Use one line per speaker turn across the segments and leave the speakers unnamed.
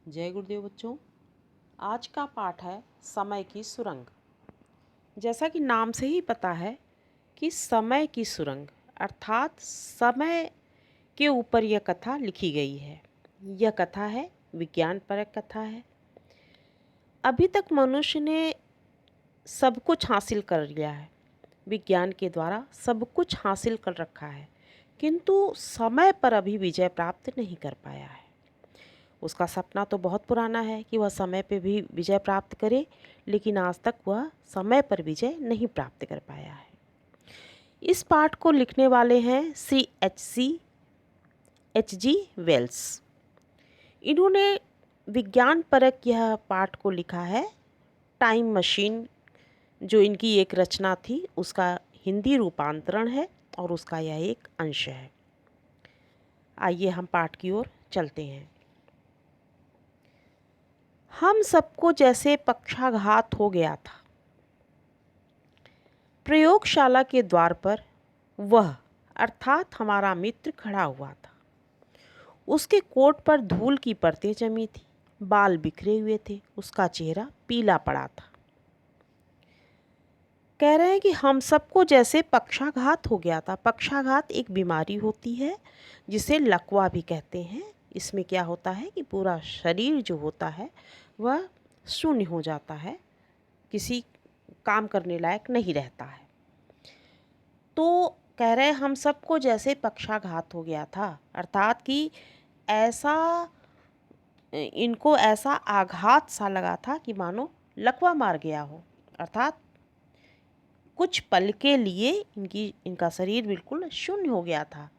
जय गुरुदेव बच्चों। आज का पाठ है समय की सुरंग। जैसा कि नाम से ही पता है कि समय की सुरंग अर्थात समय के ऊपर यह कथा लिखी गई है। यह कथा है विज्ञान परक कथा है। अभी तक मनुष्य ने सब कुछ हासिल कर लिया है, विज्ञान के द्वारा सब कुछ हासिल कर रखा है, किंतु समय पर अभी विजय प्राप्त नहीं कर पाया है। उसका सपना तो बहुत पुराना है कि वह समय पर भी विजय प्राप्त करे, लेकिन आज तक वह समय पर विजय नहीं प्राप्त कर पाया है। इस पाठ को लिखने वाले हैं H.G. वेल्स। इन्होंने विज्ञान परक यह पाठ को लिखा है। टाइम मशीन जो इनकी एक रचना थी उसका हिंदी रूपांतरण है और उसका यह एक अंश है। आइए हम पाठ की ओर चलते हैं। हम सबको जैसे पक्षाघात हो गया था। प्रयोगशाला के द्वार पर वह अर्थात हमारा मित्र खड़ा हुआ था। उसके कोट पर धूल की परतें जमी थी, बाल बिखरे हुए थे, उसका चेहरा पीला पड़ा था। कह रहे हैं कि हम सबको जैसे पक्षाघात हो गया था। पक्षाघात एक बीमारी होती है जिसे लकवा भी कहते हैं। इसमें क्या होता है कि पूरा शरीर जो होता है वह शून्य हो जाता है, किसी काम करने लायक नहीं रहता है। तो कह रहे हम सबको जैसे पक्षाघात हो गया था, अर्थात कि ऐसा इनको ऐसा आघात सा लगा था कि मानो लकवा मार गया हो, अर्थात कुछ पल के लिए इनका शरीर बिल्कुल शून्य हो गया था।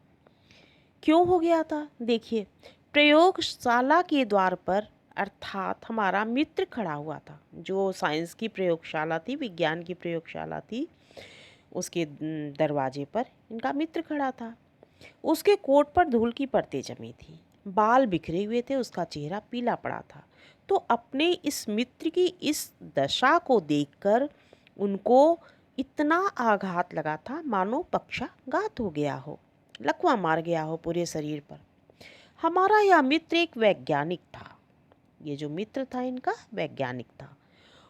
क्यों हो गया था? देखिए, प्रयोगशाला के द्वार पर अर्थात हमारा मित्र खड़ा हुआ था। जो साइंस की प्रयोगशाला थी, विज्ञान की प्रयोगशाला थी, उसके दरवाजे पर इनका मित्र खड़ा था। उसके कोट पर धूल की परतें जमी थी, बाल बिखरे हुए थे, उसका चेहरा पीला पड़ा था। तो अपने इस मित्र की इस दशा को देखकर उनको इतना आघात लगा था मानो पक्षाघात हो गया हो, लकवा मार गया हो पूरे शरीर पर। हमारा यह मित्र एक वैज्ञानिक था। ये जो मित्र था इनका वैज्ञानिक था।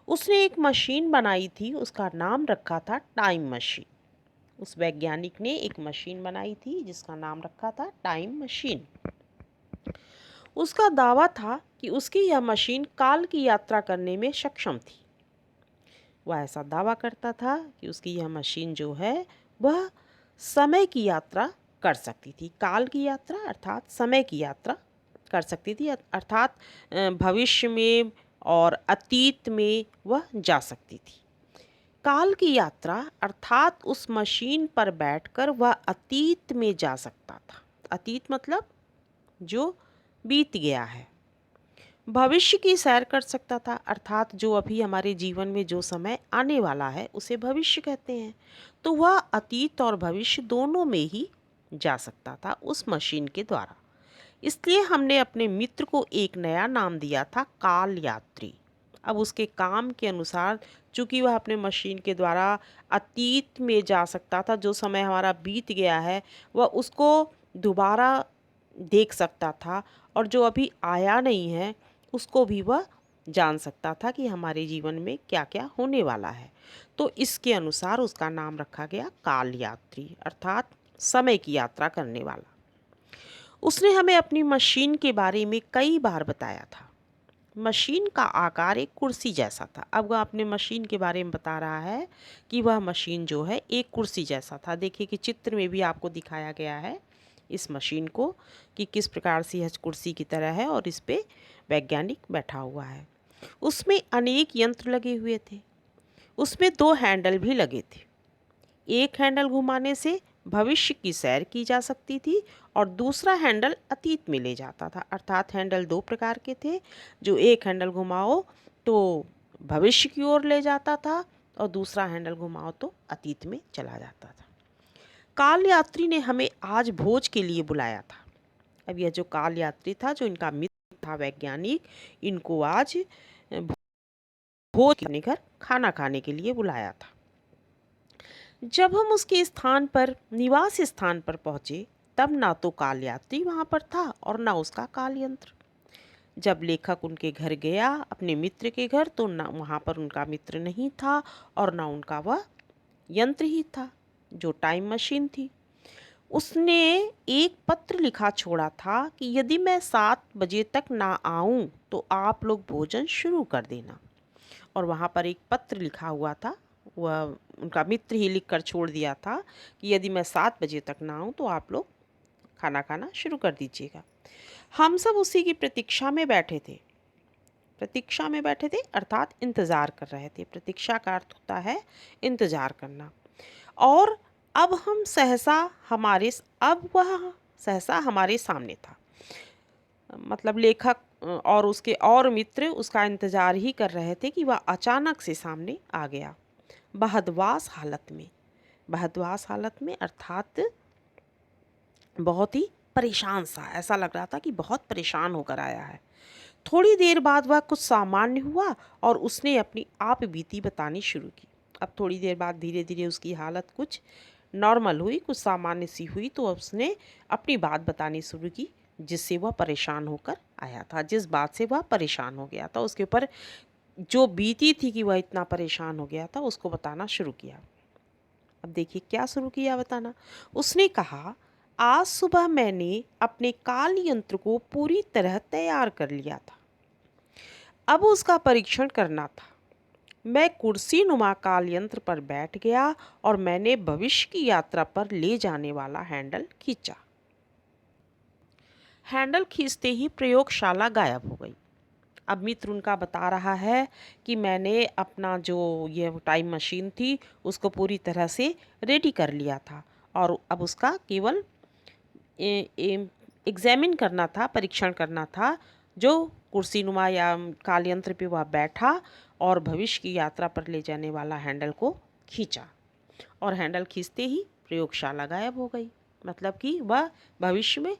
उसने एक मशीन बनाई थी, उसका नाम रखा था टाइम मशीन। उस वैज्ञानिक ने एक मशीन बनाई थी जिसका नाम रखा था टाइम मशीन। उसका दावा था कि उसकी यह मशीन काल की यात्रा करने में सक्षम थी। वह ऐसा दावा करता था कि उसकी यह मशीन जो है वह समय की यात्रा कर सकती थी। काल की यात्रा अर्थात समय की यात्रा कर सकती थी, अर्थात भविष्य में और अतीत में वह जा सकती थी। काल की यात्रा अर्थात उस मशीन पर बैठकर वह अतीत में जा सकता था। अतीत मतलब जो बीत गया है। भविष्य की सैर कर सकता था, अर्थात जो अभी हमारे जीवन में जो समय आने वाला है उसे भविष्य कहते हैं। तो वह अतीत और भविष्य दोनों में ही जा सकता था उस मशीन के द्वारा। इसलिए हमने अपने मित्र को एक नया नाम दिया था, काल यात्री। अब उसके काम के अनुसार चूंकि वह अपने मशीन के द्वारा अतीत में जा सकता था, जो समय हमारा बीत गया है वह उसको दोबारा देख सकता था, और जो अभी आया नहीं है उसको भी वह जान सकता था कि हमारे जीवन में क्या क्या होने वाला है। तो इसके अनुसार उसका नाम रखा गया काल यात्री, अर्थात समय की यात्रा करने वाला। उसने हमें अपनी मशीन के बारे में कई बार बताया था। मशीन का आकार एक कुर्सी जैसा था। अब वह अपने मशीन के बारे में बता रहा है कि वह मशीन जो है एक कुर्सी जैसा था। देखिए कि चित्र में भी आपको दिखाया गया है इस मशीन को कि किस प्रकार से यह कुर्सी की तरह है और इस पे वैज्ञानिक बैठा हुआ है। उसमें अनेक यंत्र लगे हुए थे। उसमें 2 हैंडल भी लगे थे। एक हैंडल घुमाने से भविष्य की सैर की जा सकती थी और दूसरा हैंडल अतीत में ले जाता था। अर्थात हैंडल 2 प्रकार के थे। जो एक हैंडल घुमाओ तो भविष्य की ओर ले जाता था और दूसरा हैंडल घुमाओ तो अतीत में चला जाता था। काल यात्री ने हमें आज भोज के लिए बुलाया था। अब यह जो काल यात्री था, जो इनका मित्र था वैज्ञानिक, इनको आज भोज करने घर खाना खाने के लिए बुलाया था। जब हम उसके स्थान पर, निवास स्थान पर पहुंचे, तब ना तो काल यात्री वहां पर था और ना उसका काल यंत्र। जब लेखक उनके घर गया, अपने मित्र के घर, तो ना वहाँ पर उनका मित्र नहीं था और ना उनका वह यंत्र ही था जो टाइम मशीन थी। उसने एक पत्र लिखा छोड़ा था कि यदि मैं 7 बजे तक ना आऊं तो आप लोग भोजन शुरू कर देना। और वहाँ पर एक पत्र लिखा हुआ था, वह उनका मित्र ही लिख कर छोड़ दिया था कि यदि मैं 7 बजे तक ना आऊँ तो आप लोग खाना खाना शुरू कर दीजिएगा। हम सब उसी की प्रतीक्षा में बैठे थे। प्रतीक्षा में बैठे थे अर्थात इंतज़ार कर रहे थे। प्रतीक्षा का अर्थ होता है इंतज़ार करना। और अब वह सहसा हमारे सामने था। मतलब लेखक और उसके और मित्र उसका इंतज़ार ही कर रहे थे कि वह अचानक से सामने आ गया, बहदवास हालत में। बहदवास हालत में अर्थात बहुत ही परेशान सा, ऐसा लग रहा था कि बहुत परेशान होकर आया है। थोड़ी देर बाद वह कुछ सामान्य हुआ और उसने अपनी आप बीती बतानी शुरू की। अब थोड़ी देर बाद धीरे धीरे उसकी हालत कुछ नॉर्मल हुई, कुछ सामान्य सी हुई, तो उसने अपनी बात बतानी शुरू की जिससे वह परेशान होकर आया था, जिस बात से वह परेशान हो गया था, उसके ऊपर जो बीती थी कि वह इतना परेशान हो गया था, उसको बताना शुरू किया। अब देखिए क्या शुरू किया बताना। उसने कहा, आज सुबह मैंने अपने काल यंत्र को पूरी तरह तैयार कर लिया था, अब उसका परीक्षण करना था। मैं कुर्सी नुमा काल यंत्र पर बैठ गया और मैंने भविष्य की यात्रा पर ले जाने वाला हैंडल खींचा। हैंडल खींचते ही प्रयोगशाला गायब हो गई। अब मित्र उनका बता रहा है कि मैंने अपना जो ये टाइम मशीन थी उसको पूरी तरह से रेडी कर लिया था और अब उसका केवल एग्जामिन करना था, परीक्षण करना था। जो कुर्सी नुमा या काल यंत्र पे वह बैठा और भविष्य की यात्रा पर ले जाने वाला हैंडल को खींचा और हैंडल खींचते ही प्रयोगशाला गायब हो गई। मतलब कि वह भविष्य में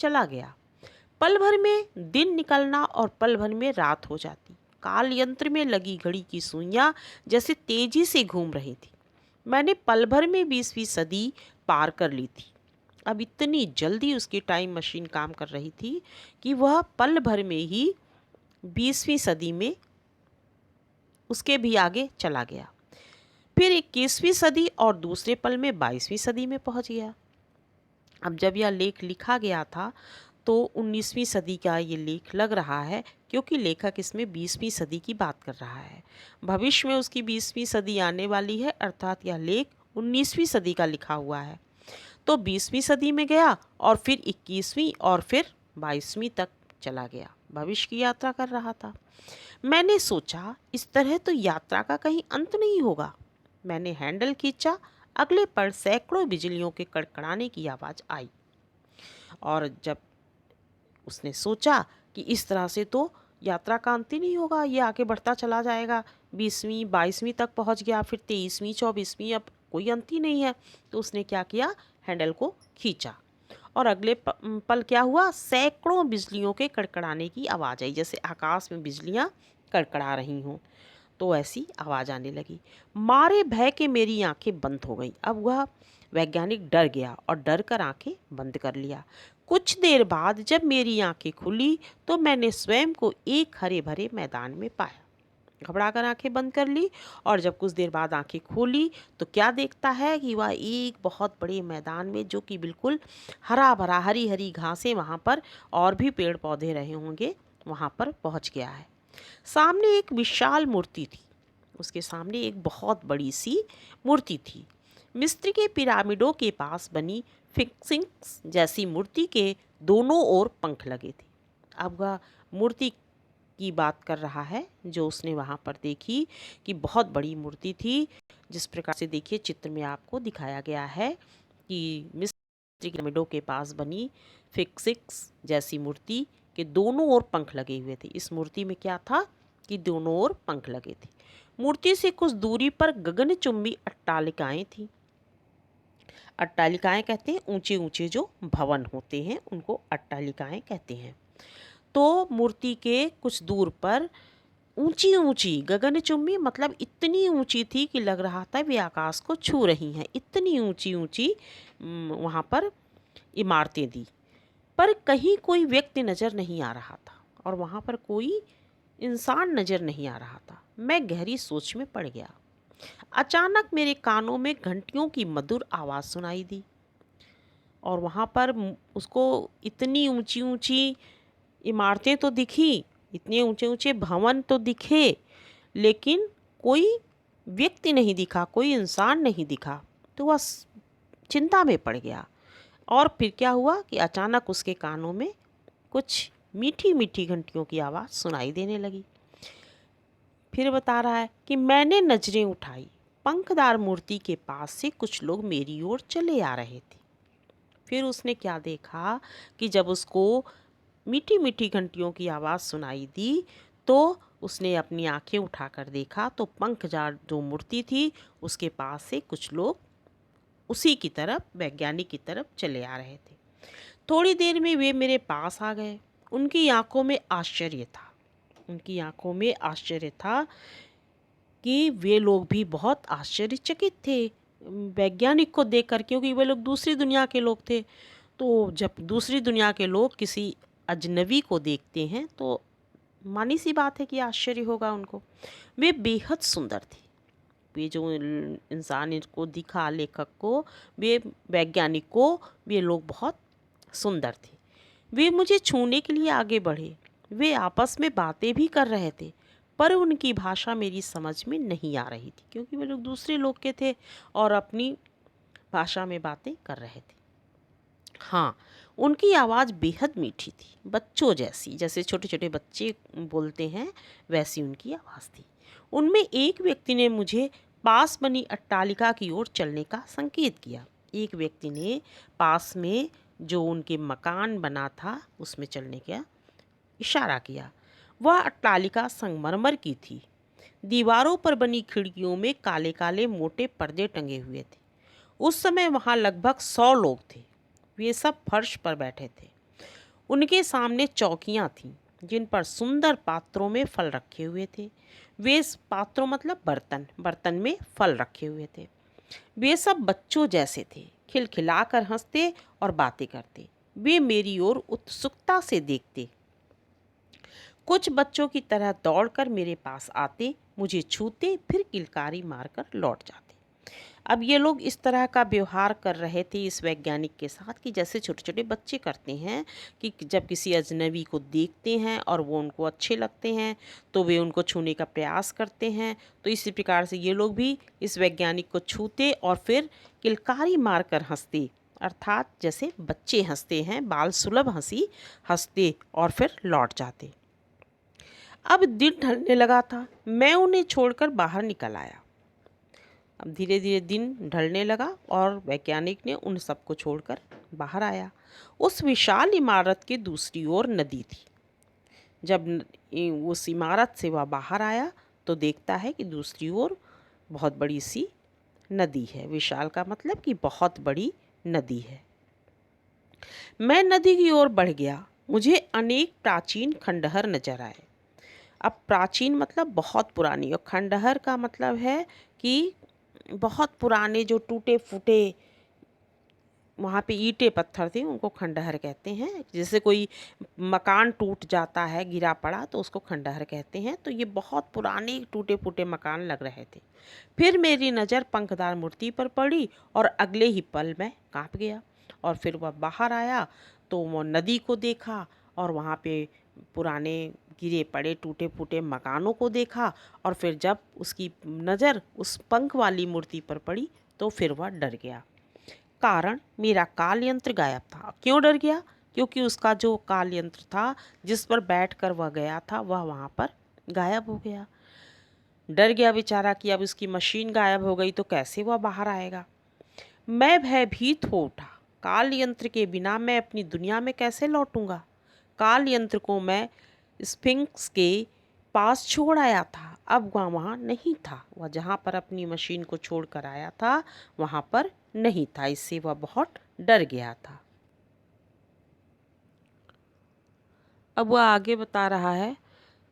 चला गया। पल भर में दिन निकलना और पल भर में रात हो जाती। काल यंत्र में लगी घड़ी की सुइयां जैसे तेजी से घूम रही थी। मैंने पल भर में 20वीं सदी पार कर ली थी। अब इतनी जल्दी उसकी टाइम मशीन काम कर रही थी कि वह पल भर में ही 20वीं सदी में उसके भी आगे चला गया। फिर 21वीं सदी और दूसरे पल में 22वीं सदी में पहुंच गया। अब जब यह लेख लिखा गया था तो 19वीं सदी का ये लेख लग रहा है, क्योंकि लेखक इसमें 20वीं सदी की बात कर रहा है। भविष्य में उसकी 20वीं सदी आने वाली है, अर्थात यह लेख 19वीं सदी का लिखा हुआ है। तो 20वीं सदी में गया और फिर 21वीं और फिर 22वीं तक चला गया, भविष्य की यात्रा कर रहा था। मैंने सोचा इस तरह तो यात्रा का कहीं अंत नहीं होगा। मैंने हैंडल खींचा, अगले पल सैकड़ों बिजलियों के कड़कड़ाने की आवाज़ आई और जब उसने सोचा कि इस तरह से तो यात्रा का अंत ही नहीं होगा, ये आगे बढ़ता चला जाएगा, 20वीं 22वीं तक पहुंच गया, फिर 23वीं 24वीं, अब कोई अंत ही नहीं है। तो उसने क्या किया, हैंडल को खींचा और अगले पल क्या हुआ, सैकड़ों बिजलियों के कड़कड़ाने की आवाज़ आई, जैसे आकाश में बिजलियां कड़कड़ा रही हों, तो ऐसी आवाज़ आने लगी। मारे भय के मेरी आंखें बंद हो गई। अब वह वैज्ञानिक डर गया और डर कर आंखें बंद कर लिया। कुछ देर बाद जब मेरी आंखें खुली तो मैंने स्वयं को एक हरे भरे मैदान में पाया। घबरा कर आंखें बंद कर ली और जब कुछ देर बाद आंखें खोली तो क्या देखता है कि वह एक बहुत बड़े मैदान में, जो कि बिल्कुल हरा भरा, हरी हरी घासें वहाँ पर और भी पेड़ पौधे रहे होंगे, वहाँ पर पहुँच गया है। सामने एक विशाल मूर्ति थी। उसके सामने एक बहुत बड़ी सी मूर्ति थी। मिस्र के पिरामिडों के पास बनी फिक्सिंग्स जैसी मूर्ति के दोनों ओर पंख लगे थे। अब वह मूर्ति की बात कर रहा है जो उसने वहाँ पर देखी कि बहुत बड़ी मूर्ति थी। जिस प्रकार से देखिए चित्र में आपको दिखाया गया है कि मिस्र के पिरामिडों के पास बनी फिक्सिंग्स जैसी मूर्ति के दोनों ओर पंख लगे हुए थे। इस मूर्ति में क्या था कि दोनों ओर पंख लगे थे। मूर्ति से कुछ दूरी पर गगनचुंबी अट्टालिकाएं थी। अट्टालिकाएं कहते हैं ऊंचे ऊंचे जो भवन होते हैं, उनको अट्टालिकाएं कहते हैं। तो मूर्ति के कुछ दूर पर ऊंची ऊंची गगनचुंबी, मतलब इतनी ऊंची थी कि लग रहा था वे आकाश को छू रही हैं। इतनी ऊंची ऊंची वहाँ पर इमारतें दी, पर कहीं कोई व्यक्ति नजर नहीं आ रहा था। और वहाँ पर कोई इंसान नज़र नहीं आ रहा था। मैं गहरी सोच में पड़ गया। अचानक मेरे कानों में घंटियों की मधुर आवाज़ सुनाई दी और वहाँ पर उसको इतनी ऊंची ऊंची इमारतें तो दिखी, इतने ऊंचे ऊंचे भवन तो दिखे, लेकिन कोई व्यक्ति नहीं दिखा, कोई इंसान नहीं दिखा। तो वह चिंता में पड़ गया। और फिर क्या हुआ कि अचानक उसके कानों में कुछ मीठी मीठी घंटियों की आवाज़ सुनाई देने लगी। फिर बता रहा है कि मैंने नजरें उठाई, पंखदार मूर्ति के पास से कुछ लोग मेरी ओर चले आ रहे थे। फिर उसने क्या देखा कि जब उसको मीठी मीठी घंटियों की आवाज़ सुनाई दी तो उसने अपनी आंखें उठाकर देखा तो पंखदार जो मूर्ति थी उसके पास से कुछ लोग उसी की तरफ, वैज्ञानिक की तरफ चले आ रहे थे। थोड़ी देर में वे मेरे पास आ गए। उनकी आंखों में आश्चर्य था, उनकी आंखों में आश्चर्य था कि वे लोग भी बहुत आश्चर्यचकित थे वैज्ञानिक को देखकर, क्योंकि वे लोग दूसरी दुनिया के लोग थे। तो जब दूसरी दुनिया के लोग किसी अजनबी को देखते हैं तो मानी सी बात है कि आश्चर्य होगा उनको। वे बेहद सुंदर थे। वे जो इंसान इनको दिखा, लेखक को, वे वैज्ञानिक को, वे लोग बहुत सुंदर थे। वे मुझे छूने के लिए आगे बढ़े। वे आपस में बातें भी कर रहे थे, पर उनकी भाषा मेरी समझ में नहीं आ रही थी, क्योंकि वे लोग दूसरे लोग के थे और अपनी भाषा में बातें कर रहे थे। हाँ, उनकी आवाज़ बेहद मीठी थी, बच्चों जैसी, जैसे छोटे छोटे बच्चे बोलते हैं वैसी उनकी आवाज़ थी। उनमें एक व्यक्ति ने मुझे पास बनी अट्टालिका की ओर चलने का संकेत किया। एक व्यक्ति ने पास में जो उनके मकान बना था उसमें चलने का इशारा किया। वह अट्टालिका संगमरमर की थी। दीवारों पर बनी खिड़कियों में काले काले मोटे पर्दे टंगे हुए थे। उस समय वहाँ लगभग 100 लोग थे। वे सब फर्श पर बैठे थे। उनके सामने चौकियाँ थीं जिन पर सुंदर पात्रों में फल रखे हुए थे। वे पात्रों मतलब बर्तन, बर्तन में फल रखे हुए थे। वे सब बच्चों जैसे थे, खिलखिलाकर हंसते और बातें करते। वे मेरी ओर उत्सुकता से देखते। कुछ बच्चों की तरह दौड़कर मेरे पास आते, मुझे छूते, फिर किलकारी मारकर लौट जाते। अब ये लोग इस तरह का व्यवहार कर रहे थे इस वैज्ञानिक के साथ कि जैसे छोटे छोटे बच्चे करते हैं कि जब किसी अजनबी को देखते हैं और वो उनको अच्छे लगते हैं तो वे उनको छूने का प्रयास करते हैं। तो इसी प्रकार से ये लोग भी इस वैज्ञानिक को छूते और फिर किलकारी मारकर हंसते, अर्थात जैसे बच्चे हंसते हैं, बाल सुलभ हंसी हंसते और फिर लौट जाते। अब दिन ढलने लगा था। मैं उन्हें छोड़कर बाहर निकल आया। अब धीरे धीरे दिन ढलने लगा और वैज्ञानिक ने उन सबको छोड़कर बाहर आया। उस विशाल इमारत के दूसरी ओर नदी थी। जब उस इमारत से वह बाहर आया तो देखता है कि दूसरी ओर बहुत बड़ी सी नदी है। विशाल का मतलब कि बहुत बड़ी नदी है। मैं नदी की ओर बढ़ गया। मुझे अनेक प्राचीन खंडहर नजर आए। अब प्राचीन मतलब बहुत पुरानी, और खंडहर का मतलब है कि बहुत पुराने जो टूटे फूटे वहाँ पे ईंटें पत्थर थे उनको खंडहर कहते हैं। जैसे कोई मकान टूट जाता है, गिरा पड़ा, तो उसको खंडहर कहते हैं। तो ये बहुत पुराने टूटे फूटे मकान लग रहे थे। फिर मेरी नज़र पंखदार मूर्ति पर पड़ी और अगले ही पल मैं कांप गया। और फिर वह बाहर आया तो वो नदी को देखा और वहाँ पे पुराने गिरे पड़े टूटे फूटे मकानों को देखा। और फिर जब उसकी नज़र उस पंख वाली मूर्ति पर पड़ी तो फिर वह डर गया। कारण, मेरा काल यंत्र गायब था। क्यों डर गया? क्योंकि उसका जो काल यंत्र था जिस पर बैठकर वह गया था वह वहाँ पर गायब हो गया। डर गया बेचारा कि अब उसकी मशीन गायब हो गई तो कैसे वह बाहर आएगा। मैं भयभीत हो उठा। काल यंत्र के बिना मैं अपनी दुनिया में कैसे लौटूंगा? काल यंत्र को मैं स्फिंक्स के पास छोड़ आया था। अब वह वहाँ नहीं था। वह जहाँ पर अपनी मशीन को छोड़ कर आया था वहाँ पर नहीं था। इससे वह बहुत डर गया था। अब वह आगे बता रहा है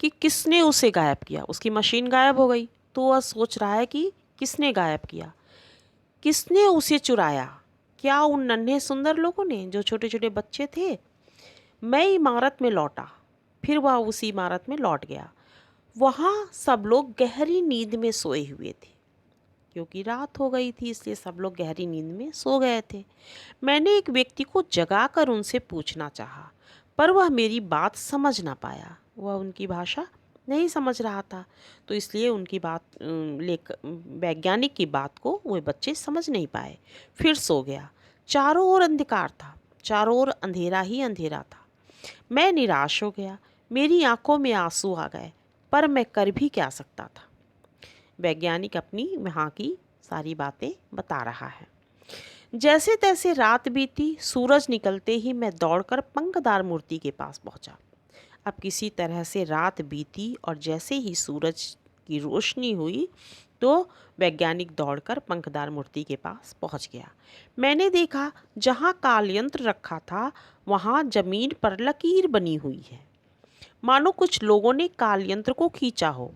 कि किसने उसे गायब किया। उसकी मशीन गायब हो गई तो वह सोच रहा है कि किसने गायब किया, किसने उसे चुराया। क्या उन नन्हे सुंदर लोगों ने, जो छोटे छोटे बच्चे थे? मैं इमारत में लौटा। फिर वह उसी इमारत में लौट गया। वहाँ सब लोग गहरी नींद में सोए हुए थे, क्योंकि रात हो गई थी इसलिए सब लोग गहरी नींद में सो गए थे। मैंने एक व्यक्ति को जगाकर उनसे पूछना चाहा, पर वह मेरी बात समझ ना पाया। वह उनकी भाषा नहीं समझ रहा था, तो इसलिए उनकी बात वैज्ञानिक की बात को वे बच्चे समझ नहीं पाए। फिर सो गया। चारों ओर अंधकार था, चारों ओर अंधेरा ही अंधेरा था। मैं निराश हो गया, मेरी आंखों में आंसू आ गए, पर मैं कर भी क्या सकता था। वैज्ञानिक अपनी वहाँ की सारी बातें बता रहा है। जैसे तैसे रात बीती। सूरज निकलते ही मैं दौड़कर पंखदार मूर्ति के पास पहुंचा। अब किसी तरह से रात बीती और जैसे ही सूरज की रोशनी हुई तो वैज्ञानिक दौड़कर पंखदार मूर्ति के पास पहुंच गया। मैंने देखा जहां काल यंत्र रखा था वहां जमीन पर लकीर बनी हुई है, मानो कुछ लोगों ने काल यंत्र को खींचा हो।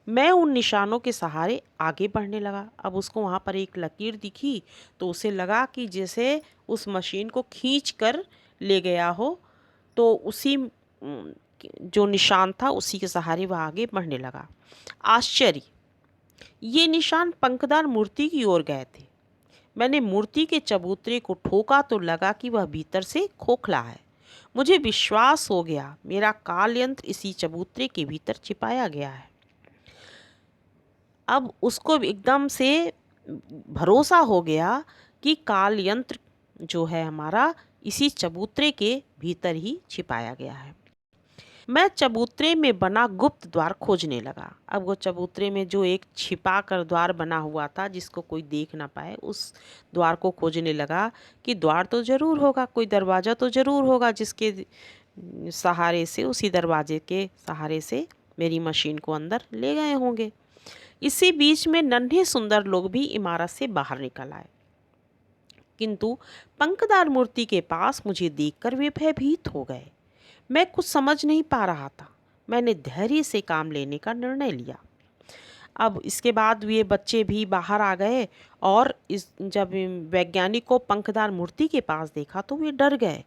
मैं उन निशानों के सहारे आगे बढ़ने लगा। अब उसको वहाँ पर एक लकीर दिखी तो उसे लगा कि जैसे उस मशीन को खींच कर ले गया हो, तो उसी जो निशान था उसी के सहारे वह आगे बढ़ने लगा। आश्चर्य, ये निशान पंखदार मूर्ति की ओर गए थे। मैंने मूर्ति के चबूतरे को ठोका तो लगा कि वह भीतर से खोखला है। मुझे विश्वास हो गया, मेरा काल यंत्र इसी चबूतरे के भीतर छिपाया गया है। अब उसको एकदम से भरोसा हो गया कि काल यंत्र जो है हमारा इसी चबूतरे के भीतर ही छिपाया गया है। मैं चबूतरे में बना गुप्त द्वार खोजने लगा। अब वो चबूतरे में जो एक छिपा कर द्वार बना हुआ था जिसको कोई देख ना पाए, उस द्वार को खोजने लगा कि द्वार तो ज़रूर होगा, कोई दरवाज़ा तो ज़रूर होगा जिसके सहारे से, उसी दरवाजे के सहारे से मेरी मशीन को अंदर ले गए होंगे। इसी बीच में नन्हे सुंदर लोग भी इमारत से बाहर निकल आए, किंतु पंखदार मूर्ति के पास मुझे देखकर वे भयभीत हो गए। मैं कुछ समझ नहीं पा रहा था। मैंने धैर्य से काम लेने का निर्णय लिया। अब इसके बाद वे बच्चे भी बाहर आ गए और जब वैज्ञानिक को पंखदार मूर्ति के पास देखा तो वे डर गए।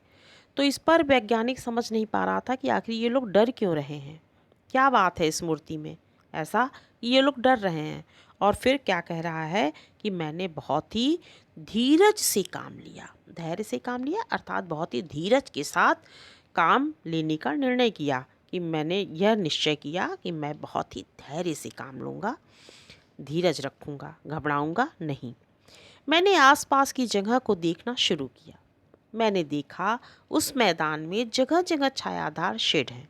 तो इस पर वैज्ञानिक समझ नहीं पा रहा था कि आखिर ये लोग डर क्यों रहे हैं, क्या बात है इस मूर्ति में ऐसा ये लोग डर रहे हैं। और फिर क्या कह रहा है कि मैंने बहुत ही धीरज से काम लिया, धैर्य से काम लिया, अर्थात बहुत ही धीरज के साथ काम लेने का निर्णय किया कि मैंने यह निश्चय किया कि मैं बहुत ही धैर्य से काम लूँगा, धीरज रखूँगा, घबराऊँगा नहीं। मैंने आसपास की जगह को देखना शुरू किया। मैंने देखा उस मैदान में जगह जगह छायादार शेड हैं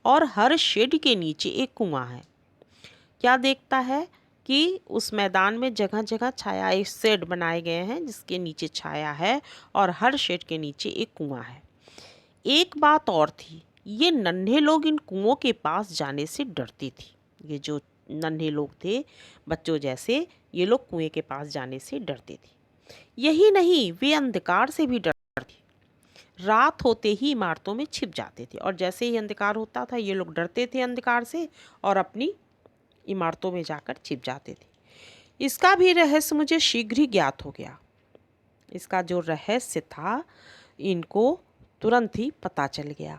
और हर शेड के नीचे एक कुआं है। क्या देखता है कि उस मैदान में जगह जगह छाया शेड बनाए गए हैं जिसके नीचे छाया है और हर शेड के नीचे एक कुआं है। एक बात और थी, ये नन्हे लोग इन कुओं के पास जाने से डरते थे। ये जो नन्हे लोग थे बच्चों जैसे, ये लोग कुएं के पास जाने से डरते थे। यही नहीं, वे अंधकार से भी डरते थे। रात होते ही इमारतों में छिप जाते थे और जैसे ही अंधकार होता था ये लोग डरते थे अंधकार से और अपनी इमारतों में जाकर छिप जाते थे। इसका भी रहस्य मुझे शीघ्र ही ज्ञात हो गया। इसका जो रहस्य था इनको तुरंत ही पता चल गया।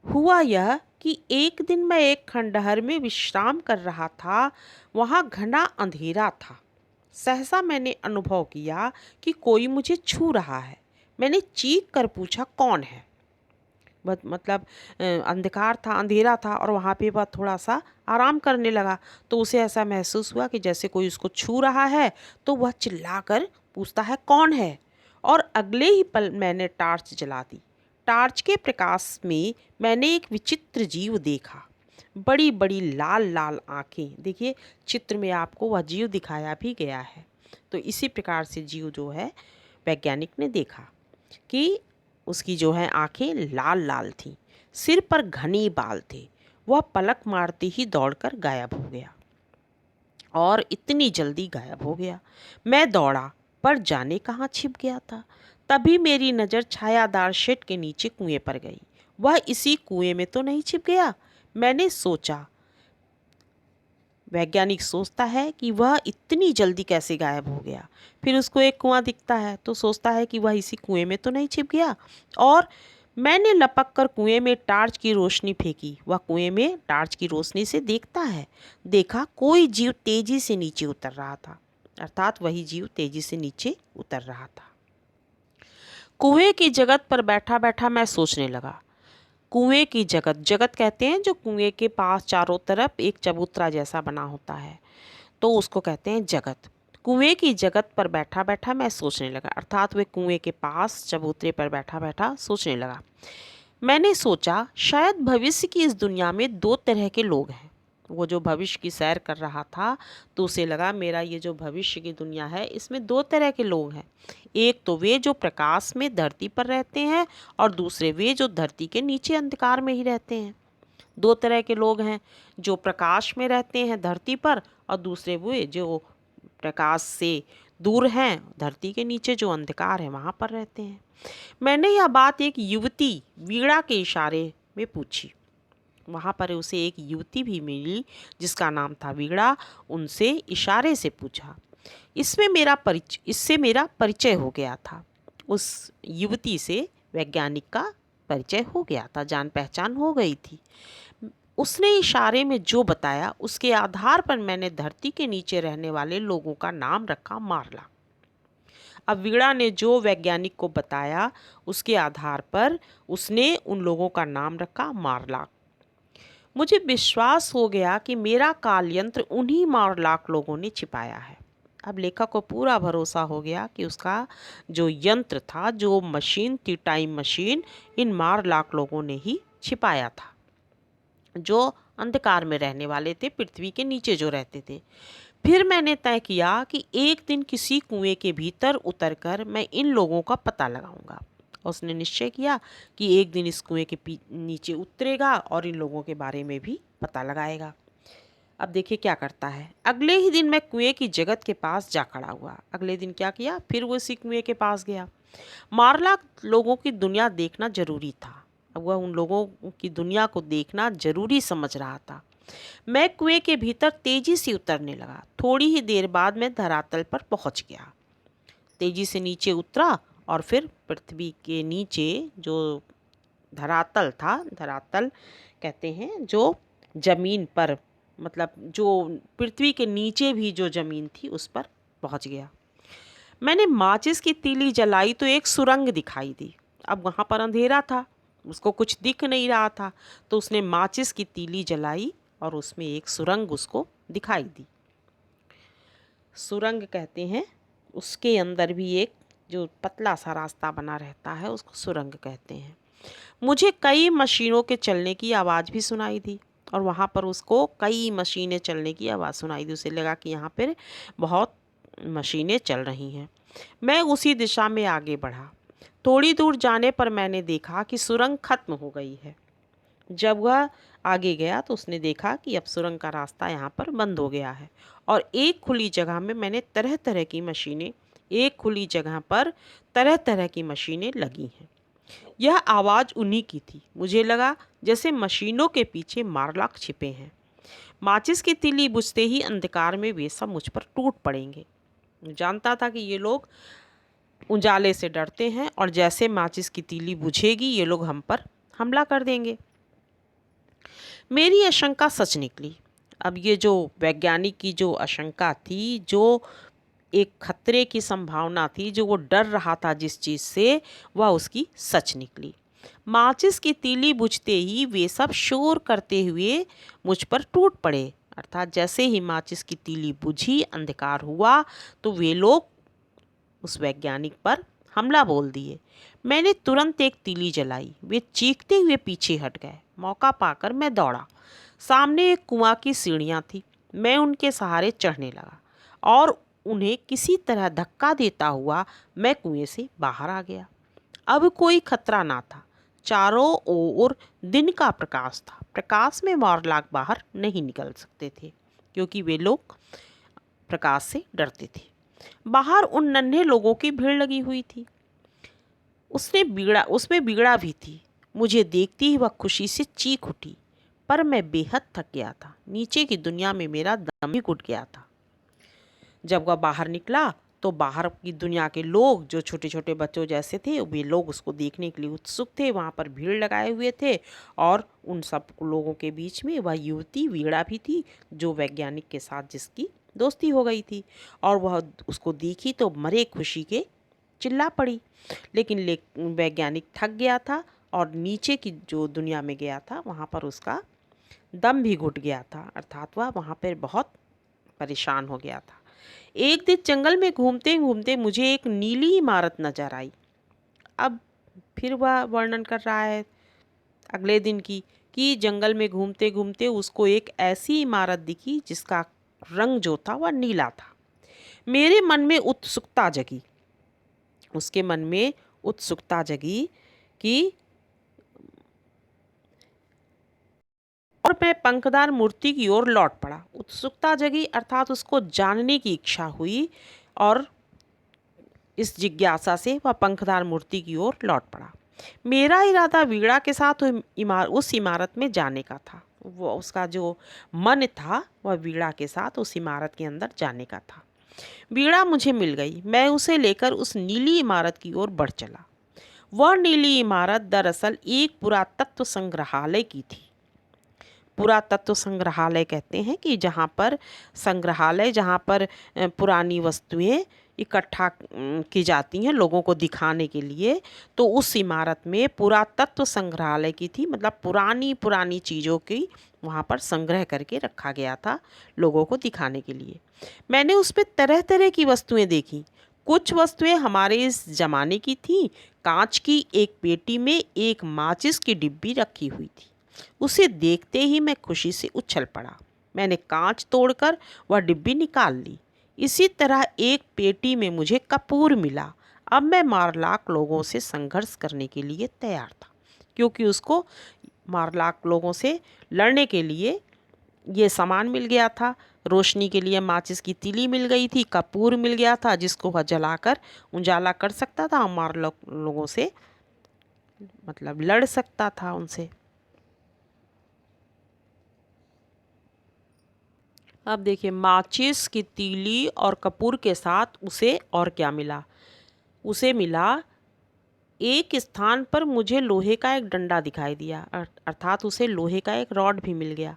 हुआ यह कि एक दिन मैं एक खंडहर में विश्राम कर रहा था। वहाँ घना अंधेरा था। सहसा मैंने अनुभव किया कि कोई मुझे छू रहा है। मैंने चीख कर पूछा, कौन है? मतलब अंधकार था, अंधेरा था और वहाँ पे वह थोड़ा सा आराम करने लगा तो उसे ऐसा महसूस हुआ कि जैसे कोई उसको छू रहा है, तो वह चिल्लाकर पूछता है, कौन है? और अगले ही पल मैंने टार्च जला दी। टार्च के प्रकाश में मैंने एक विचित्र जीव देखा। बड़ी बड़ी लाल लाल आँखें। देखिए चित्र में आपको वह जीव दिखाया भी गया है। तो इसी प्रकार से जीव जो है वैज्ञानिक ने देखा कि उसकी जो है आँखें लाल लाल थीं, सिर पर घने बाल थे। वह पलक मारते ही दौड़कर गायब हो गया और इतनी जल्दी गायब हो गया। मैं दौड़ा पर जाने कहाँ छिप गया था। तभी मेरी नज़र छायादार शेड के नीचे कुएं पर गई। वह इसी कुएं में तो नहीं छिप गया? मैंने सोचा। वैज्ञानिक सोचता है कि वह इतनी जल्दी कैसे गायब हो गया। फिर उसको एक कुआं दिखता है तो सोचता है कि वह इसी कुएं में तो नहीं छिप गया। और मैंने लपक कर कुएं में टार्च की रोशनी फेंकी। वह कुएं में टार्च की रोशनी से देखता है। देखा कोई जीव तेजी से नीचे उतर रहा था, अर्थात वही जीव तेजी से नीचे उतर रहा था। कुएं की जगत पर बैठा बैठा मैं सोचने लगा। कुएं की जगत, जगत कहते हैं जो कुएं के पास चारों तरफ एक चबूतरा जैसा बना होता है, तो उसको कहते हैं जगत। कुएं की जगत पर बैठा बैठा मैं सोचने लगा, अर्थात वे कुएं के पास चबूतरे पर बैठा बैठा सोचने लगा। मैंने सोचा शायद भविष्य की इस दुनिया में दो तरह के लोग हैं। वो जो भविष्य की सैर कर रहा था तो उसे लगा मेरा ये जो भविष्य की दुनिया है इसमें दो तरह के लोग हैं। एक तो वे जो प्रकाश में धरती पर रहते हैं और दूसरे वे जो धरती के नीचे अंधकार में ही रहते हैं। दो तरह के लोग हैं, जो प्रकाश में रहते हैं धरती पर, और दूसरे वे जो प्रकाश से दूर हैं, धरती के नीचे जो अंधकार है वहाँ पर रहते हैं। मैंने यह बात एक युवती वीणा के इशारे में पूछी। वहाँ पर उसे एक युवती भी मिली जिसका नाम था वीणा। उनसे इशारे से पूछा। इससे मेरा परिचय हो गया था। उस युवती से वैज्ञानिक का परिचय हो गया था, जान पहचान हो गई थी। उसने इशारे में जो बताया उसके आधार पर मैंने धरती के नीचे रहने वाले लोगों का नाम रखा मारला। अब वीणा ने जो वैज्ञानिक को बताया उसके आधार पर उसने उन लोगों का नाम रखा मारला। मुझे विश्वास हो गया कि मेरा काल यंत्र उन्हीं मारलाक लोगों ने छिपाया है। अब लेखक को पूरा भरोसा हो गया कि उसका जो यंत्र था, जो मशीन थी, टाइम मशीन, इन मारलाक लोगों ने ही छिपाया था, जो अंधकार में रहने वाले थे, पृथ्वी के नीचे जो रहते थे। फिर मैंने तय किया कि एक दिन किसी कुएं के भीतर उतरकर मैं इन लोगों का पता लगाऊंगा। उसने निश्चय किया कि एक दिन इस कुएं के नीचे उतरेगा और इन लोगों के बारे में भी पता लगाएगा। अब देखिए क्या करता है। अगले ही दिन मैं कुएं की जगत के पास जा खड़ा हुआ। अगले दिन क्या किया, फिर वो इसी कुएं के पास गया। मारला लोगों की दुनिया देखना जरूरी था। अब वह उन लोगों की दुनिया को देखना जरूरी समझ रहा था। मैं कुएं के भीतर तेजी से उतरने लगा। थोड़ी ही देर बाद मैं धरातल पर पहुंच गया। तेजी से नीचे उतरा और फिर पृथ्वी के नीचे जो धरातल था, धरातल कहते हैं जो जमीन पर, मतलब जो पृथ्वी के नीचे भी जो जमीन थी उस पर पहुंच गया। मैंने माचिस की तीली जलाई तो एक सुरंग दिखाई दी। अब वहाँ पर अंधेरा था, उसको कुछ दिख नहीं रहा था, तो उसने माचिस की तीली जलाई और उसमें एक सुरंग उसको दिखाई दी। सुरंग कहते हैं, उसके अंदर भी एक जो पतला सा रास्ता बना रहता है उसको सुरंग कहते हैं। मुझे कई मशीनों के चलने की आवाज़ भी सुनाई दी और वहाँ पर उसको कई मशीनें चलने की आवाज़ सुनाई दी। उसे लगा कि यहाँ पर बहुत मशीनें चल रही हैं। मैं उसी दिशा में आगे बढ़ा। थोड़ी दूर जाने पर मैंने देखा कि सुरंग खत्म हो गई है। जब वह आगे गया तो उसने देखा कि अब सुरंग का रास्ता यहाँ पर बंद हो गया है और एक खुली जगह में मैंने तरह तरह की मशीनें, एक खुली जगह पर तरह तरह की मशीनें लगी हैं। यह आवाज़ उन्हीं की थी। मुझे लगा जैसे मशीनों के पीछे मारलाक छिपे हैं। माचिस की तीली बुझते ही अंधकार में वे सब मुझ पर टूट पड़ेंगे। जानता था कि ये लोग उजाले से डरते हैं और जैसे माचिस की तीली बुझेगी ये लोग हम पर हमला कर देंगे। मेरी आशंका सच निकली। अब ये जो वैज्ञानिक की जो आशंका थी, जो एक खतरे की संभावना थी, जो वो डर रहा था जिस चीज़ से, वह उसकी सच निकली। माचिस की तीली बुझते ही वे सब शोर करते हुए मुझ पर टूट पड़े। अर्थात जैसे ही माचिस की तीली बुझी, अंधकार हुआ, तो वे लोग उस वैज्ञानिक पर हमला बोल दिए। मैंने तुरंत एक तीली जलाई। वे चीखते हुए पीछे हट गए। मौका पाकर मैं दौड़ा। सामने एक कुआं की सीढ़ियाँ थी। मैं उनके सहारे चढ़ने लगा और उन्हें किसी तरह धक्का देता हुआ मैं कुएं से बाहर आ गया। अब कोई खतरा ना था। चारों ओर दिन का प्रकाश था। प्रकाश में मारलाक बाहर नहीं निकल सकते थे क्योंकि वे लोग प्रकाश से डरते थे। बाहर उन नन्हे लोगों की भीड़ लगी हुई थी। उसमें बिगड़ा भी थी। मुझे देखती ही वह खुशी से चीख उठी, पर मैं बेहद थक गया था। नीचे की दुनिया में मेरा दम ही घुट गया था। जब वह बाहर निकला तो बाहर की दुनिया के लोग जो छोटे छोटे बच्चों जैसे थे वे लोग उसको देखने के लिए उत्सुक थे, वहाँ पर भीड़ लगाए हुए थे। और उन सब लोगों के बीच में वह युवती वीणा भी थी जो वैज्ञानिक के साथ जिसकी दोस्ती हो गई थी। और वह उसको देखी तो मरे खुशी के चिल्ला पड़ी। लेकिन वैज्ञानिक थक गया था और नीचे की जो दुनिया में गया था वहाँ पर उसका दम भी घुट गया था, अर्थात वह वहाँ पर बहुत परेशान हो गया था। एक दिन जंगल में घूमते घूमते मुझे एक नीली इमारत नजर आई। अब फिर वह वर्णन कर रहा है अगले दिन की कि जंगल में घूमते घूमते उसको एक ऐसी इमारत दिखी जिसका रंग जो था वह नीला था। मेरे मन में उत्सुकता जगी, उसके मन में उत्सुकता जगी कि और मैं पंखदार मूर्ति की ओर लौट पड़ा। उत्सुकता जगी अर्थात उसको जानने की इच्छा हुई और इस जिज्ञासा से वह पंखदार मूर्ति की ओर लौट पड़ा। मेरा इरादा वीणा के साथ उस इमारत में जाने का था। वो उसका जो मन था वह वीणा के साथ उस इमारत के अंदर जाने का था। वीणा मुझे मिल गई। मैं उसे लेकर उस नीली इमारत की ओर बढ़ चला। वह नीली इमारत दरअसल एक पुरातत्व संग्रहालय की थी। पुरातत्व संग्रहालय कहते हैं कि जहाँ पर संग्रहालय, जहाँ पर पुरानी वस्तुएं इकट्ठा की जाती हैं लोगों को दिखाने के लिए। तो उस इमारत में पुरातत्व संग्रहालय की थी, मतलब पुरानी पुरानी चीज़ों की वहाँ पर संग्रह करके रखा गया था लोगों को दिखाने के लिए। मैंने उस पर तरह तरह की वस्तुएं देखी। कुछ वस्तुएं हमारे इस ज़माने की थीं। कांच की एक पेटी में एक माचिस की डिब्बी रखी हुई थी। उसे देखते ही मैं खुशी से उछल पड़ा। मैंने कांच तोड़कर वह डिब्बी निकाल ली। इसी तरह एक पेटी में मुझे कपूर मिला। अब मैं मारलाक लोगों से संघर्ष करने के लिए तैयार था, क्योंकि उसको मारलाक लोगों से लड़ने के लिए ये सामान मिल गया था। रोशनी के लिए माचिस की तीली मिल गई थी, कपूर मिल गया था जिसको वह जलाकर उजाला कर सकता था और मारलाक लोगों से मतलब लड़ सकता था उनसे। अब देखिए, माचिस की तीली और कपूर के साथ उसे और क्या मिला। उसे मिला एक स्थान पर मुझे लोहे का एक डंडा दिखाई दिया, अर्थात उसे लोहे का एक रॉड भी मिल गया।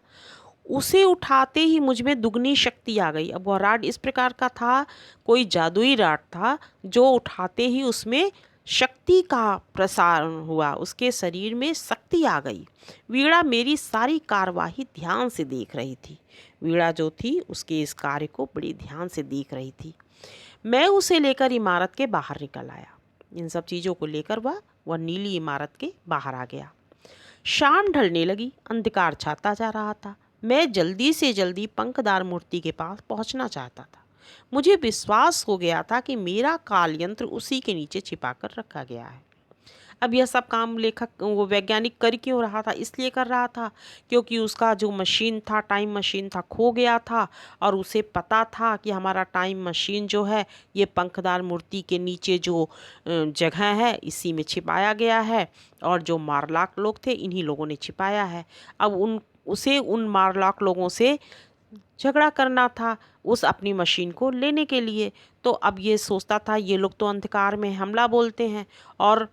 उसे उठाते ही मुझ में दुगनी शक्ति आ गई। अब वह रॉड इस प्रकार का था, कोई जादुई रॉड था जो उठाते ही उसमें शक्ति का प्रसार हुआ, उसके शरीर में शक्ति आ गई। वीणा मेरी सारी कार्यवाही ध्यान से देख रही थी। वीणा जो थी उसके इस कार्य को बड़ी ध्यान से देख रही थी। मैं उसे लेकर इमारत के बाहर निकल आया। इन सब चीज़ों को लेकर वह नीली इमारत के बाहर आ गया। शाम ढलने लगी, अंधकार छाता जा रहा था। मैं जल्दी से जल्दी पंखदार मूर्ति के पास पहुंचना चाहता था। मुझे विश्वास हो गया था कि मेरा काल यंत्र उसी के नीचे छिपा कर रखा गया है। अब यह सब काम वो वैज्ञानिक कर क्यों रहा था? इसलिए कर रहा था क्योंकि उसका जो मशीन था, टाइम मशीन था, खो गया था और उसे पता था कि हमारा टाइम मशीन जो है ये पंखदार मूर्ति के नीचे जो जगह है इसी में छिपाया गया है और जो मारलाक लोग थे इन्हीं लोगों ने छिपाया है। अब उन मारलाक लोगों से झगड़ा करना था उस अपनी मशीन को लेने के लिए। तो अब ये सोचता था ये लोग तो अंधकार में हमला बोलते हैं और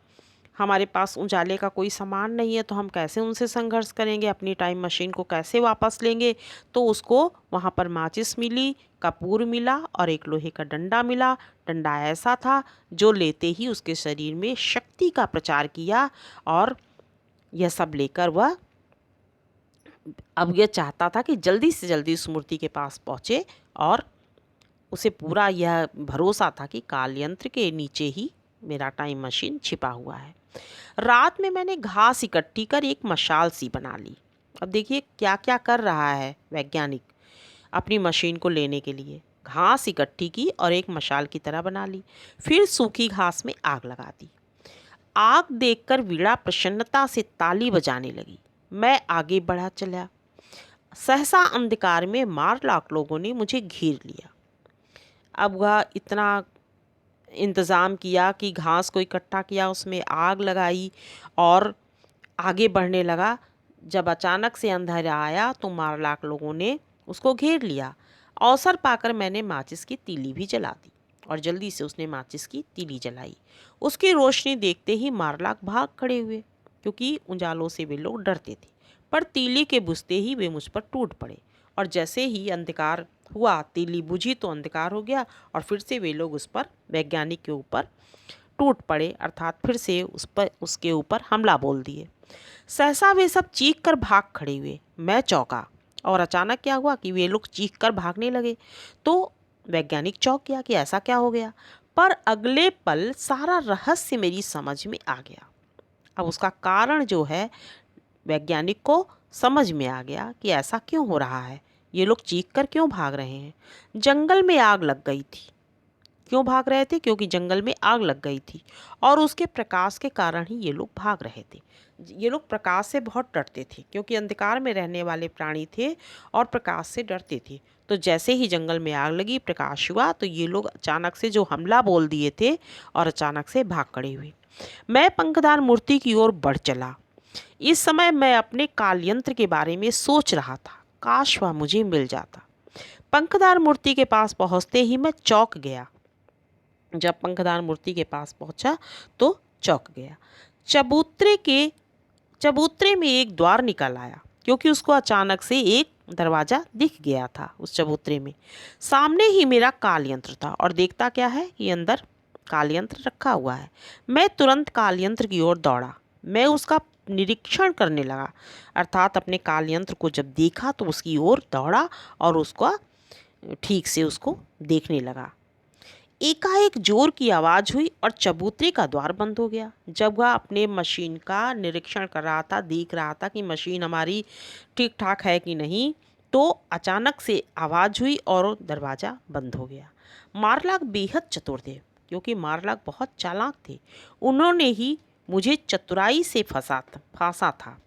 हमारे पास उजाले का कोई सामान नहीं है, तो हम कैसे उनसे संघर्ष करेंगे, अपनी टाइम मशीन को कैसे वापस लेंगे। तो उसको वहाँ पर माचिस मिली, कपूर मिला और एक लोहे का डंडा मिला। डंडा ऐसा था जो लेते ही उसके शरीर में शक्ति का प्रचार किया और यह सब लेकर वह अब यह चाहता था कि जल्दी से जल्दी उस मूर्ति के पास पहुँचे और उसे पूरा यह भरोसा था कि काल यंत्र के नीचे ही मेरा टाइम मशीन छिपा हुआ है। रात में मैंने घास इकट्ठी कर एक मशाल सी बना ली। अब देखिए क्या क्या कर रहा है वैज्ञानिक अपनी मशीन को लेने के लिए। घास इकट्ठी की और एक मशाल की तरह बना ली। फिर सूखी घास में आग लगा दी। आग देखकर वीणा प्रसन्नता से ताली बजाने लगी। मैं आगे बढ़ा चला। सहसा अंधकार में मारलाक लोगों ने मुझे घेर लिया। अब वह इतना इंतज़ाम किया कि घास को इकट्ठा किया, उसमें आग लगाई और आगे बढ़ने लगा। जब अचानक से अंधेरा आया तो मारलाक लोगों ने उसको घेर लिया। अवसर पाकर मैंने माचिस की तीली भी जला दी और जल्दी से उसने माचिस की तीली जलाई। उसकी रोशनी देखते ही मारलाग भाग खड़े हुए, क्योंकि उजालों से वे लोग डरते थे। पर तीली के बुझते ही वे मुझ पर टूट पड़े, और जैसे ही अंधकार हुआ, तीली बुझी तो अंधकार हो गया, और फिर से वे लोग उस पर, वैज्ञानिक के ऊपर टूट पड़े, अर्थात फिर से उसके ऊपर हमला बोल दिए। सहसा वे सब चीख कर भाग खड़े हुए। मैं चौंका, और अचानक क्या हुआ कि वे लोग चीख कर भागने लगे। तो वैज्ञानिक चौंक गया कि ऐसा क्या हो गया। पर अगले पल सारा रहस्य मेरी समझ में आ गया। अब उसका कारण जो है, वैज्ञानिक को समझ में आ गया कि ऐसा क्यों हो रहा है, ये लोग चीख कर क्यों भाग रहे हैं। जंगल में आग लग गई थी। क्यों भाग रहे थे? क्योंकि जंगल में आग लग गई थी, और उसके प्रकाश के कारण ही ये लोग भाग रहे थे। ये लोग प्रकाश से बहुत डरते थे, क्योंकि अंधकार में रहने वाले प्राणी थे और प्रकाश से डरते थे। तो जैसे ही जंगल में आग लगी, प्रकाश हुआ, तो ये लोग अचानक से जो हमला बोल दिए थे और अचानक से भाग खड़े हुए। मैं पंखदार मूर्ति की ओर बढ़ चला। इस समय मैं अपने काल यंत्र के बारे में सोच रहा था। काश वह मुझे मिल जाता। पंखदार मूर्ति के पास पहुंचते ही मैं चौंक गया। जब पंखदार मूर्ति के पास पहुंचा तो चौंक गया। चबूतरे में एक द्वार निकल आया, क्योंकि उसको अचानक से एक दरवाजा दिख गया था। उस चबूतरे में सामने ही मेरा काल यंत्र था, और देखता क्या है कि अंदर काल यंत्र रखा हुआ है। मैं तुरंत काल यंत्र की ओर दौड़ा। मैं उसका निरीक्षण करने लगा, अर्थात अपने काल यंत्र को जब देखा तो उसकी ओर दौड़ा और उसका ठीक से उसको देखने लगा। एकाएक जोर की आवाज़ हुई और चबूतरे का द्वार बंद हो गया। जब वह अपने मशीन का निरीक्षण कर रहा था, देख रहा था कि मशीन हमारी ठीक ठाक है कि नहीं, तो अचानक से आवाज़ हुई और दरवाज़ा बंद हो गया। मारलाग बेहद चतुर थे, क्योंकि मारलाग बहुत चालाक थे। उन्होंने ही मुझे चतुराई से फांसा था।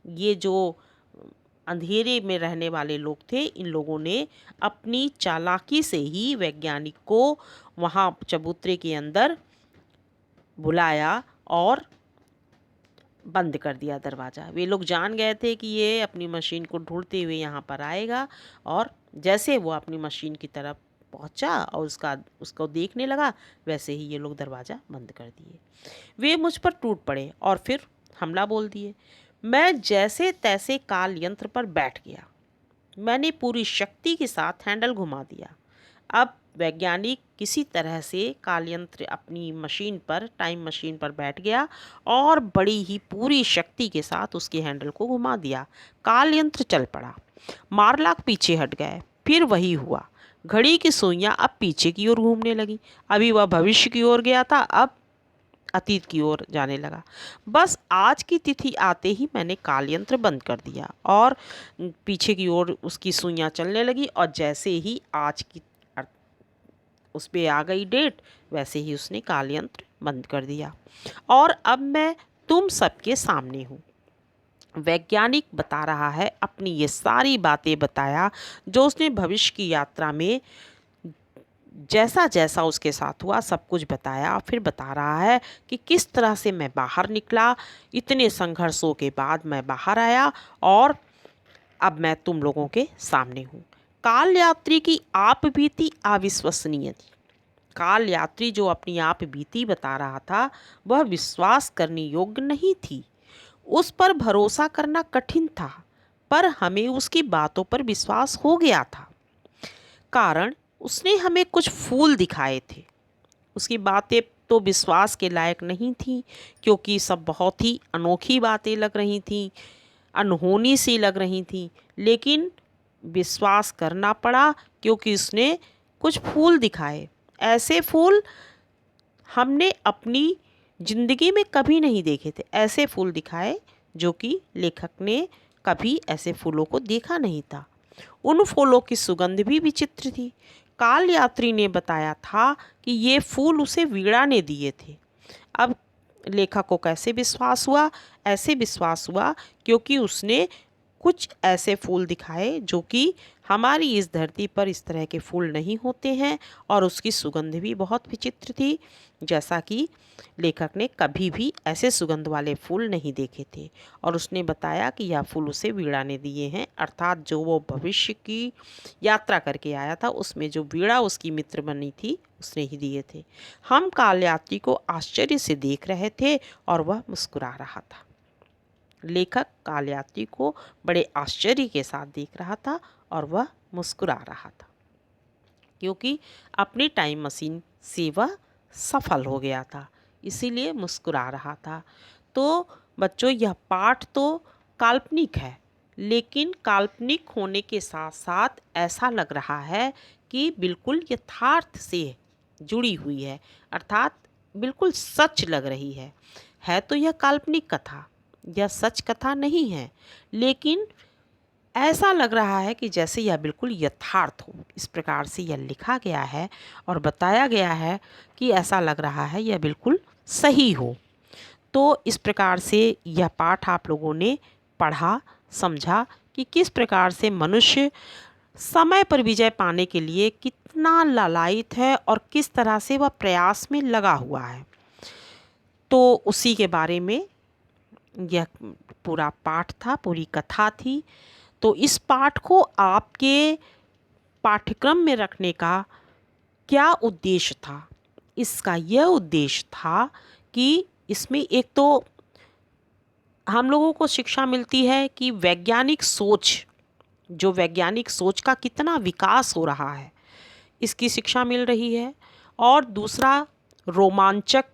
ये जो अंधेरे में रहने वाले लोग थे, इन लोगों ने अपनी चालाकी से ही वैज्ञानिक को वहाँ चबूतरे के अंदर बुलाया और बंद कर दिया दरवाज़ा। वे लोग जान गए थे कि ये अपनी मशीन को ढूंढते हुए यहाँ पर आएगा, और जैसे वो अपनी मशीन की तरफ पहुँचा और उसको देखने लगा, वैसे ही ये लोग दरवाज़ा बंद कर दिए। वे मुझ पर टूट पड़े और फिर हमला बोल दिए। मैं जैसे तैसे काल यंत्र पर बैठ गया। मैंने पूरी शक्ति के साथ हैंडल घुमा दिया। अब वैज्ञानिक किसी तरह से काल यंत्र अपनी मशीन पर, टाइम मशीन पर बैठ गया और बड़ी ही पूरी शक्ति के साथ उसके हैंडल को घुमा दिया। काल यंत्र चल पड़ा। मारलाग पीछे हट गए। फिर वही हुआ। घड़ी की सुइयां अब पीछे की ओर घूमने लगी। अभी वह भविष्य की ओर गया था, अब अतीत की ओर जाने लगा। बस आज की तिथि आते ही मैंने काल यंत्र बंद कर दिया और पीछे की ओर उसकी सुइयां चलने लगी, और जैसे ही आज की उस पे आ गई डेट, वैसे ही उसने काल यंत्र बंद कर दिया। और अब मैं तुम सबके सामने हूँ। वैज्ञानिक बता रहा है, अपनी ये सारी बातें बताया जो उसने भविष्य की यात्रा में जैसा जैसा उसके साथ हुआ सब कुछ बताया। फिर बता रहा है कि किस तरह से मैं बाहर निकला, इतने संघर्षों के बाद मैं बाहर आया, और अब मैं तुम लोगों के सामने हूँ। काल यात्री की आप बीती अविश्वसनीय थी। काल यात्री जो अपनी आप बीती बता रहा था, वह विश्वास करने योग्य नहीं थी। उस पर भरोसा करना कठिन था, पर हमें उसकी बातों पर विश्वास हो गया था। कारण उसने हमें कुछ फूल दिखाए थे। उसकी बातें तो विश्वास के लायक नहीं थीं, क्योंकि सब बहुत ही अनोखी बातें लग रही थीं, अनहोनी सी लग रही थीं, लेकिन विश्वास करना पड़ा क्योंकि उसने कुछ फूल दिखाए। ऐसे फूल हमने अपनी ज़िंदगी में कभी नहीं देखे थे। ऐसे फूल दिखाए जो कि लेखक ने कभी ऐसे फूलों को देखा नहीं था। उन फूलों की सुगंध भी विचित्र थी। काल यात्री ने बताया था कि ये फूल उसे वीणा ने दिए थे। अब लेखक को कैसे विश्वास हुआ? ऐसे विश्वास हुआ क्योंकि उसने कुछ ऐसे फूल दिखाए जो कि हमारी इस धरती पर इस तरह के फूल नहीं होते हैं और उसकी सुगंध भी बहुत विचित्र थी, जैसा कि लेखक ने कभी भी ऐसे सुगंध वाले फूल नहीं देखे थे। और उसने बताया कि यह फूल उसे वीणा ने दिए हैं, अर्थात जो वो भविष्य की यात्रा करके आया था उसमें जो वीणा उसकी मित्र बनी थी उसने ही दिए थे। हम काल यात्री को आश्चर्य से देख रहे थे और वह मुस्कुरा रहा था। लेखक काल यात्री को बड़े आश्चर्य के साथ देख रहा था और वह मुस्कुरा रहा था, क्योंकि अपनी टाइम मशीन से वह सफल हो गया था, इसीलिए मुस्कुरा रहा था। तो बच्चों, यह पाठ तो काल्पनिक है, लेकिन काल्पनिक होने के साथ साथ ऐसा लग रहा है कि बिल्कुल यथार्थ से जुड़ी हुई है, अर्थात बिल्कुल सच लग रही है तो यह काल्पनिक कथा, यह सच कथा नहीं है, लेकिन ऐसा लग रहा है कि जैसे यह बिल्कुल यथार्थ हो। इस प्रकार से यह लिखा गया है और बताया गया है कि ऐसा लग रहा है यह बिल्कुल सही हो। तो इस प्रकार से यह पाठ आप लोगों ने पढ़ा, समझा कि किस प्रकार से मनुष्य समय पर विजय पाने के लिए कितना लालायित है और किस तरह से वह प्रयास में लगा हुआ है। तो उसी के बारे में यह पूरा पाठ था, पूरी कथा थी। तो इस पाठ को आपके पाठ्यक्रम में रखने का क्या उद्देश्य था? इसका यह उद्देश्य था कि इसमें एक तो हम लोगों को शिक्षा मिलती है कि वैज्ञानिक सोच, जो वैज्ञानिक सोच का कितना विकास हो रहा है, इसकी शिक्षा मिल रही है। और दूसरा, रोमांचक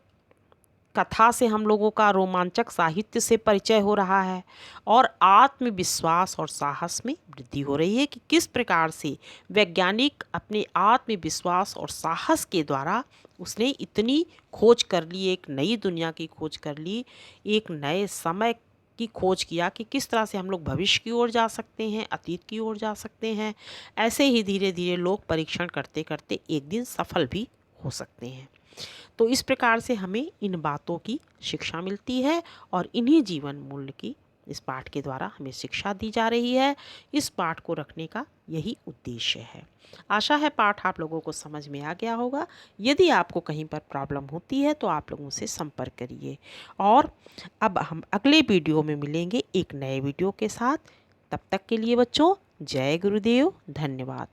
कथा से हम लोगों का रोमांचक साहित्य से परिचय हो रहा है और आत्मविश्वास और साहस में वृद्धि हो रही है कि किस प्रकार से वैज्ञानिक अपने आत्मविश्वास और साहस के द्वारा उसने इतनी खोज कर ली, एक नई दुनिया की खोज कर ली, एक नए समय की खोज किया कि किस तरह से हम लोग भविष्य की ओर जा सकते हैं, अतीत की ओर जा सकते हैं। ऐसे ही धीरे धीरे लोग परीक्षण करते करते एक दिन सफल भी हो सकते हैं। तो इस प्रकार से हमें इन बातों की शिक्षा मिलती है और इन्हीं जीवन मूल्य की इस पाठ के द्वारा हमें शिक्षा दी जा रही है। इस पाठ को रखने का यही उद्देश्य है। आशा है पाठ आप लोगों को समझ में आ गया होगा। यदि आपको कहीं पर प्रॉब्लम होती है तो आप लोगों से संपर्क करिए। और अब हम अगले वीडियो में मिलेंगे एक नए वीडियो के साथ। तब तक के लिए बच्चों, जय गुरुदेव, धन्यवाद।